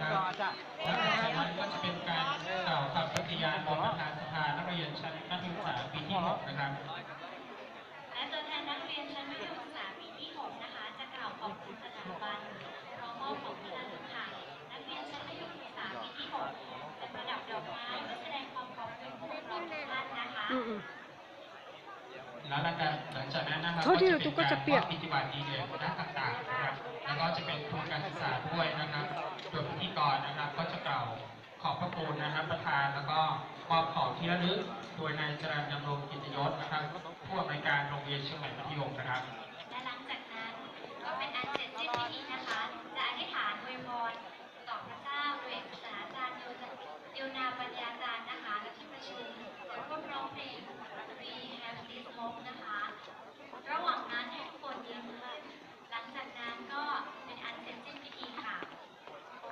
นะครับและหลังจากนั้นก็จะเป็นการกล่าวคำปฏิญาณโดยประธานสภานักเรียนชั้นมัธยมศึกษาปีที่6นะครับและตัวแทนนักเรียนชั้นมัธยมศึกษาปีที่6นะคะจะกล่าวขอบคุณสถาบันพร้อมมอบของที่ระลึกค่ะนักเรียนชั้นมัธยมศึกษาปีที่6จะประดับดอกไม้เพื่อแสดงความขอบคุณผู้ปกครองทุกท่านนะคะแล้วหลังจากนั้นนะครับก็จะเป็นการมอบกิจวัตรดีเด่นด้านต่างๆนะครับแล้วก็จะเป็นทุนการศึกษาด้วยนะครับโดยพิธีกรนะครับก็จะกล่าวขอบพระคุณนะครับประธานแล้วก็มอบของที่ระลึกโดยนายจรัญดำรงกิตยศนะครับผู้อำนวยการโรงเรียนเชียงใหม่มัธยมนะครับและหลังจากนั้นก็เป็นอันเสร็จสิ้นพิธีนะคะจะอธิษฐานอวยพรต่อพระเจ้าโดยเอกศาสตราจารย์โยนาปัญญาจารย์นะคะและที่ประชุมจะร่วมร้องเพลง We Have This Hope นะคะระหว่างนั้นให้ทุกคนยืนขึ้นหลังจากนั้นก็เป็นอันเสร็จสิ้นพิธีค่ะ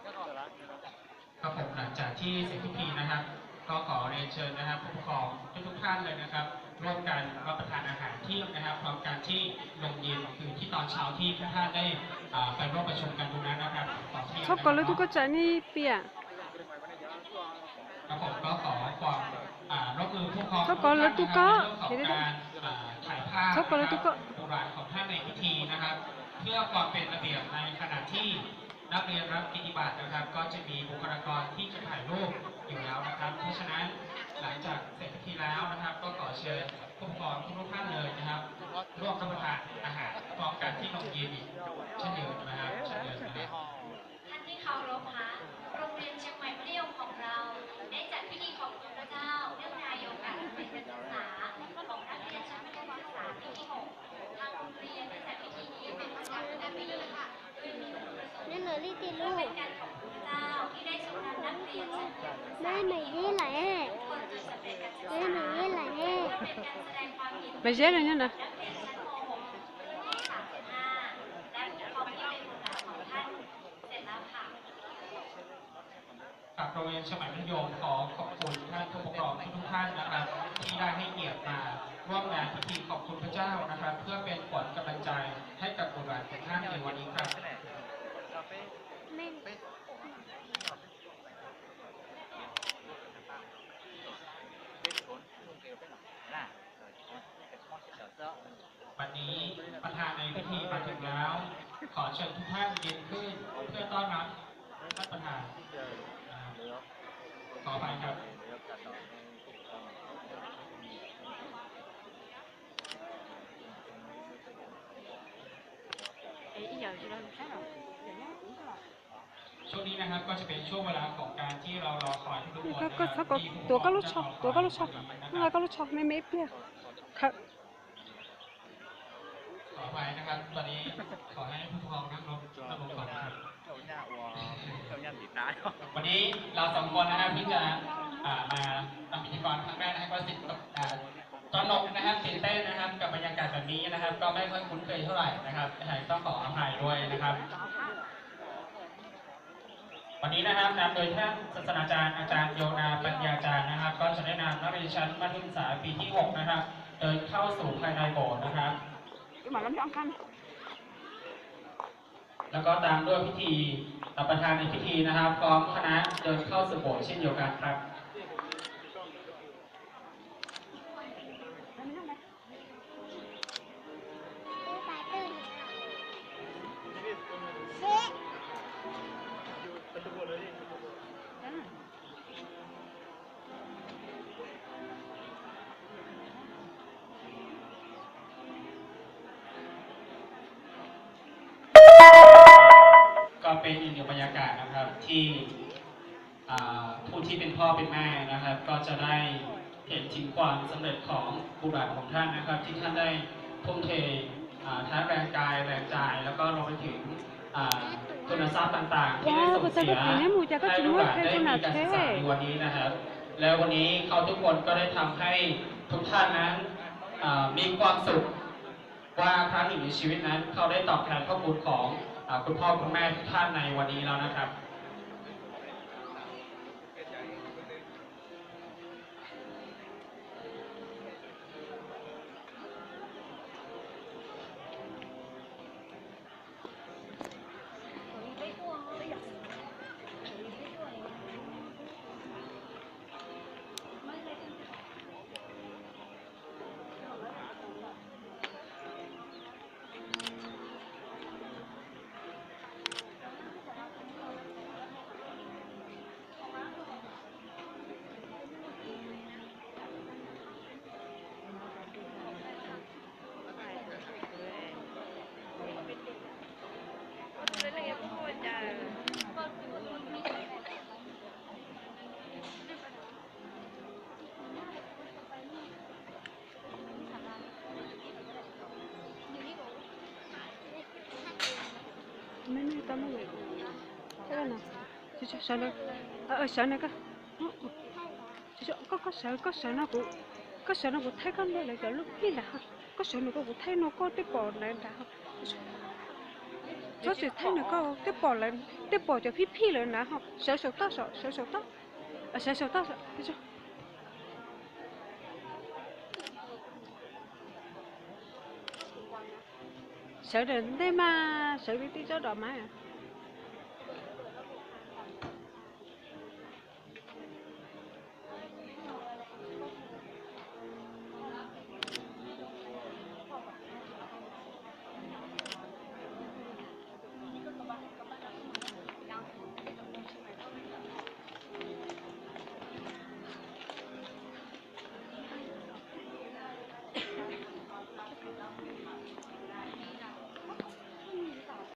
ครับผมหลังจากที่เสร็จพิธีนะครับก็ขอเรียนเชิญนะครับผู้ปกครองทุกท่านเลยนะครับร่วมกันรับประทานอาหารเที่ยงนะครับพร้อมกันที่โรงเรียนคือที่ตอนเช้าที่ทุกท่านได้ไปร่วมประชุมกันตรงนั้นนะครับชอบก่อนเลยทุกคนจะนี่เปียครับผมก็ขอความร่วมมือผู้ปกครองชอบก่อนเลยทุกคนเรื่องของการถ่ายภาพโบราณของท่านในพิธีนะครับเพื่อความเป็นระเบียบในขณะที่นักเรียนรับกิจบัตรนะครับก็จะมีบุคลากรที่จะถ่ายรูปอยู่แล้วนะครับเพราะฉะนั้นหลังจากเสร็จพิธีแล้วนะครับก็ขอเชิญผู้ปกครองทุกท่านเลยนะครับร่วมรับประทานอาหารพร้อมกันที่โรงเรียนอีกเช่นเดียวนะครับเช่นเดียวนะครับท่านที่เคารพคะโรงเรียนเชียงใหม่มัธยมของเราได้จัดพิธีขอบคุณพระเจ้าเนื่องในโอกาสวันเป็นการศึกษาของนักเรียนชั้นมัธยมศึกษาปีที่6ทางโรงเรียนได้จัดพิธีนี้เป็นประจำทุกปีค่ะโดยมีจุดประสงค์เพื่อเป็นการขอบคุณพระเจ้าที่ได้ทรงนำนักเรียนชั้นมัธยมศึกษาทุกคนจนสำเร็จการศึกษาเพื่อเป็นการแสดงความยินดีไม่ใช่เลยเนี่ยนะนักเรียนชั้นม .6 รุ่นที่35และผู้ปกครองที่เป็นบุตรหลานของท่านเสร็จแล้วค่ะโรงเรียนเชียงใหม่มัธยมขอขอบคุณท่านผู้ปกครองทุกท่านนะครับที่ได้ให้เกียรติมาร่วมงานพิธีขอบคุณพระเจ้านะครับเพื่อเป็นขวัญกำลังใจให้กับบุตรหลานของท่านในวันนี้ครับวันนี้ประธานในพิธีมาถึงแล้วขอเชิญทุกท่านยืนขึ้นเพื่อต้อนรับท่านประธานขอไปครับช่วงนี้นะครับก็จะเป็นช่วงเวลาของการที่เรารอคอยทุกคนนะครับตัวก็รู้ชอบอะไรก็รู้ชอบไม่เปียครับขอไปนะครับตอนนี้ขอให้ผู้ปกครองนั่งลงก่อนครับวันนี้เราสองคนนะครับที่จะมาทำพิธีกรครั้งแรกนะครับก็ตอนลงนะครับตื่นเต้นนะครับกับบรรยากาศแบบนี้นะครับก็ไม่ค่อยคุ้นเคยเท่าไหร่นะครับต้องขออภัยด้วยนะครับวันนี้นะครับนำโดยท่านศาสตราจารย์อาจารย์โยนาปัญญาจารย์นะครับก็จะได้นำนักเรียนชั้นมัธยมศึกษาปีที่6นะครับเดินเข้าสู่ภายในโบสถ์นะครับแล้วก็ตามด้วยพิธีประธานในพิธีนะครับพร้อมคณะเดินเข้าสู่โบสถ์เช่นเดียวกันครับก็เป็นอีกหนึ่งบรรยากาศนะครับที่ผู้ที่เป็นพ่อเป็นแม่นะครับก็จะได้เห็นถึงความสำเร็จของบุตรหลานของท่านนะครับที่ท่านได้ทุ่มเททั้งแรงกายแรงใจแล้วก็รวมไปถึงทุนทรัพย์ต่างๆที่ได้ส่งเสียให้ลูกหลานได้มีการศึกษาในวันนี้นะครับแล้ววันนี้เขาทุกคนก็ได้ทำให้ทุกท่านนั้นมีความสุขว่าครั้งหนึ่งในชีวิตนั้นเขาได้ตอบแทนพระคุณของคุณพ่อคุณแม่ทุกท่านในวันนี้แล้วนะครับ mới vậy thế cái nào chứ sợ này sợ này cơ chứ có sợ nó cũng thấy con đây lại cái lúc đi là có sợ nó cũng thấy nó có cái bò này là cho chị thấy nó có cái bò lại cái bò cho phi lại nè không sợ tao sợ tao chứ sợ đến đây mà sợ bị tí chó đỏ má à